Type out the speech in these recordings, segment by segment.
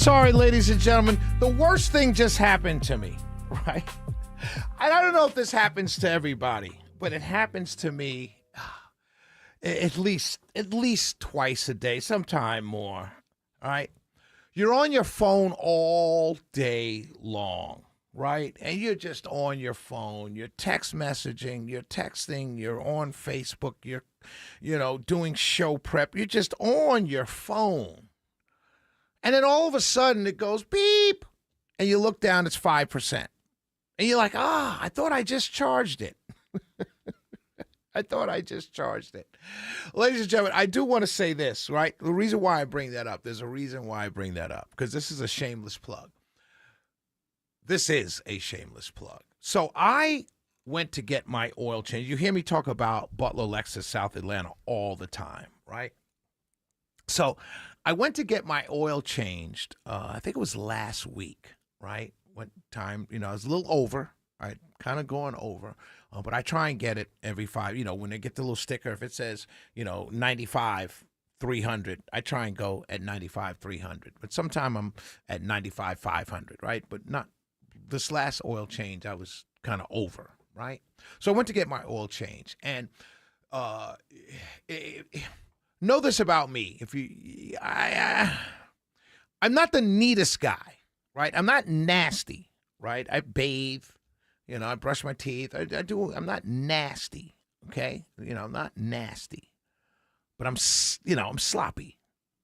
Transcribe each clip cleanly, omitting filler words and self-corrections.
sorry, ladies and gentlemen. The worst thing just happened to me, right? And I don't know if this happens to everybody, but it happens to me at least twice a day, sometime more, all right? You're on your phone all day long, right? And you're just on your phone. You're text messaging, you're texting, you're on Facebook, you're, doing show prep. You're just on your phone. And then all of a sudden it goes beep, and you look down, it's 5%. And you're like, I thought I just charged it. Ladies and gentlemen, I do want to say this, right? The reason why I bring that up, there's a reason why I bring that up, because this is a shameless plug. This is a shameless plug. So I went to get my oil change. You hear me talk about Butler Lexus South Atlanta all the time, right? So I went to get my oil changed, I think it was last week, right? What time, I was a little over, right? Kind of going over, but I try and get it every 5, when they get the little sticker, if it says, 95, 300, I try and go at 95, 300, but sometime I'm at 95, 500, right? But not this last oil change, I was kind of over, right? So I went to get my oil change, and know this about me. I'm not the neatest guy, right? I'm not nasty, right? I bathe, I brush my teeth. I'm not nasty, okay? I'm not nasty, but I'm sloppy.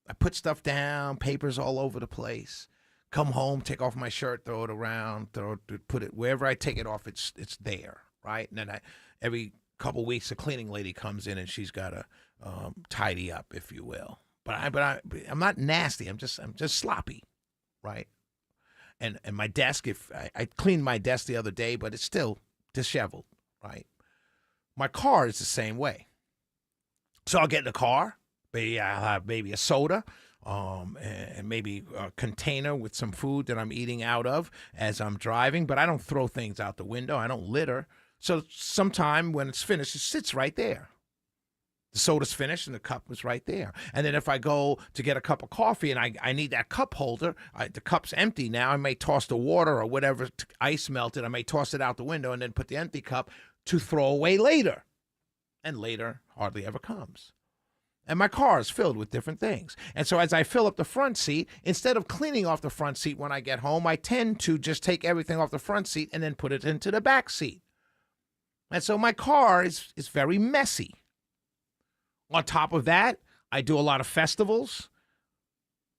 I put stuff down, papers all over the place. Come home, take off my shirt, throw it around, put it wherever I take it off. It's there, right? And then every couple weeks, a cleaning lady comes in and she's got to tidy up, if you will. But I'm not nasty. I'm just sloppy, right? And my desk, if I cleaned my desk the other day, but it's still disheveled, right? My car is the same way. So I'll get in the car. Maybe I'll have maybe a soda, and maybe a container with some food that I'm eating out of as I'm driving. But I don't throw things out the window. I don't litter. So sometime when it's finished, it sits right there. The soda's finished and the cup was right there. And then if I go to get a cup of coffee and I need that cup holder, the cup's empty now, I may toss the water or whatever, ice melted, I may toss it out the window and then put the empty cup to throw away later. And later hardly ever comes. And my car is filled with different things. And so as I fill up the front seat, instead of cleaning off the front seat when I get home, I tend to just take everything off the front seat and then put it into the back seat. And so my car is very messy. On top of that, I do a lot of festivals.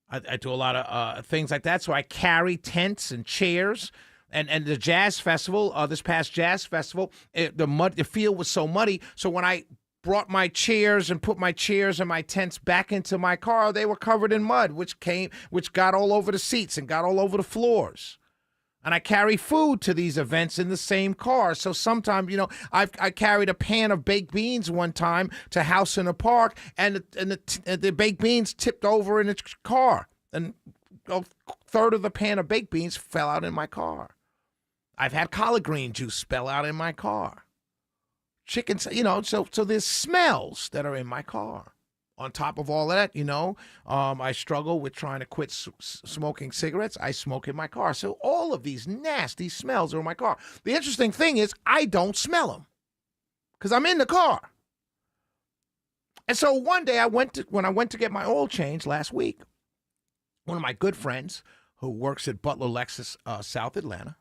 I do a lot of things like that. So I carry tents and chairs. And the jazz festival, this past jazz festival, the field was so muddy. So when I brought my chairs and put my chairs and my tents back into my car, they were covered in mud, which got all over the seats and got all over the floors. And I carry food to these events in the same car. So sometimes, I carried a pan of baked beans one time to House in the Park, and the baked beans tipped over in the car. And a third of the pan of baked beans fell out in my car. I've had collard green juice spill out in my car. Chicken, so there's smells that are in my car. On top of all of that, I struggle with trying to quit smoking cigarettes. I smoke in my car. So all of these nasty smells are in my car. The interesting thing is I don't smell them because I'm in the car. And so one day when I went to get my oil change last week, one of my good friends who works at Butler Lexus South Atlanta,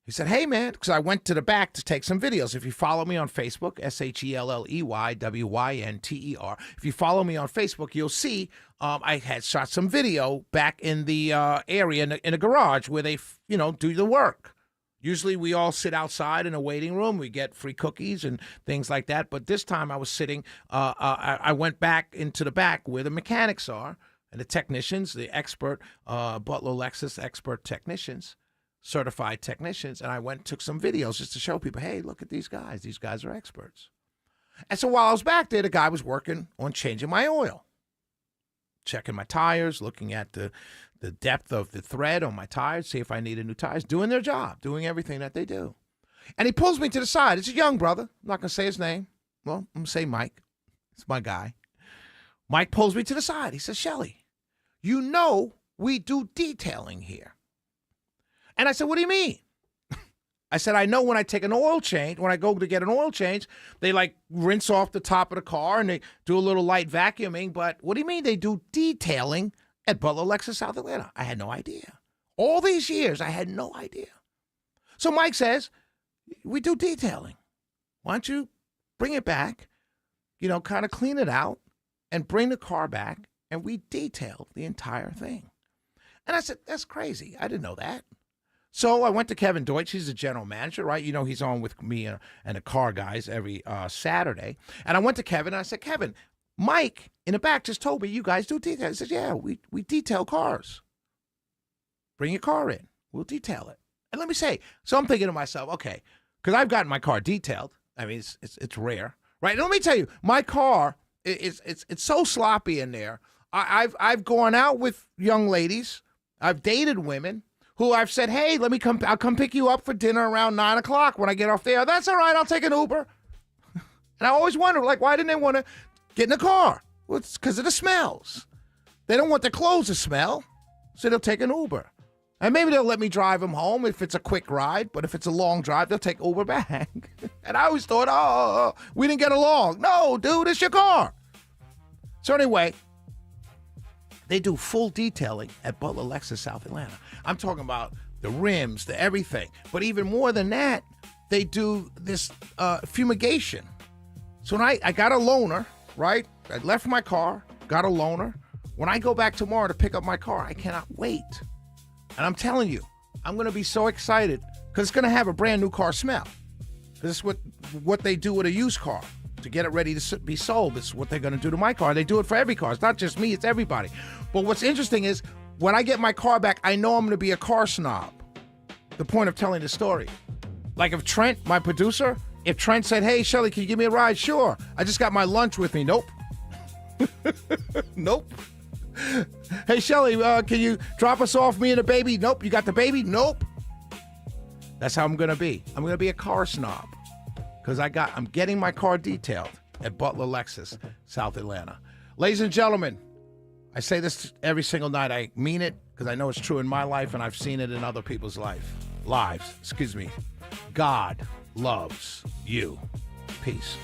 he said, hey, man, because I went to the back to take some videos. If you follow me on Facebook, SHELLEYWYNTER, if you follow me on Facebook, you'll see I had shot some video back in the area in the garage where they, do the work. Usually we all sit outside in a waiting room. We get free cookies and things like that. But this time I was sitting, I went back into the back where the mechanics are and the technicians, the expert Butler Lexus expert technicians. Certified technicians, and I went and took some videos just to show people, hey, look at these guys. These guys are experts. And so while I was back there, the guy was working on changing my oil, checking my tires, looking at the depth of the thread on my tires, see if I needed new tires, doing their job, doing everything that they do. And he pulls me to the side. It's a young brother. I'm not going to say his name. Well, I'm going to say Mike. It's my guy. Mike pulls me to the side. He says, Shelly, you know we do detailing here. And I said, what do you mean? I said, I know when I take an oil change, when I go to get an oil change, they like rinse off the top of the car and they do a little light vacuuming. But what do you mean they do detailing at Butler Lexus South Atlanta? I had no idea. All these years, I had no idea. So Mike says, we do detailing. Why don't you bring it back, kind of clean it out and bring the car back and we detail the entire thing. And I said, that's crazy. I didn't know that. So I went to Kevin Deutsch. He's the general manager, right? He's on with me and the car guys every Saturday. And I went to Kevin and I said, Kevin, Mike in the back just told me you guys do detail. He said, yeah, we detail cars. Bring your car in. We'll detail it. And let me say, so I'm thinking to myself, okay, because I've gotten my car detailed. I mean, it's rare, right? And let me tell you, my car, it's so sloppy in there. I've gone out with young ladies. I've dated women who I've said, hey, I'll come pick you up for dinner around 9 o'clock when I get off there. That's all right, I'll take an Uber. And I always wonder, why didn't they want to get in the car? Well, it's because of the smells. They don't want their clothes to smell, so they'll take an Uber. And maybe they'll let me drive them home if it's a quick ride, but if it's a long drive, they'll take Uber back. And I always thought, we didn't get along. No, dude, it's your car. So anyway, they do full detailing at Butler Lexus South Atlanta. I'm talking about the rims, the everything. But even more than that, they do this fumigation. So when I got a loaner, right? I left my car, got a loaner. When I go back tomorrow to pick up my car, I cannot wait. And I'm telling you, I'm going to be so excited because it's going to have a brand new car smell. This is what they do with a used car. To get it ready to be sold. It's what they're going to do to my car. They do it for every car. It's not just me, it's everybody. But what's interesting is when I get my car back, I know I'm going to be a car snob. The point of telling the story. Like if Trent, my producer, if Trent said, hey, Shelly, can you give me a ride? Sure. I just got my lunch with me. Nope. Nope. Hey, Shelly, can you drop us off, me and the baby? Nope. You got the baby? Nope. That's how I'm going to be. I'm going to be a car snob. Because I'm getting my car detailed at Butler Lexus, South Atlanta. Ladies and gentlemen, I say this every single night. I mean it because I know it's true in my life and I've seen it in other people's lives. God loves you. Peace.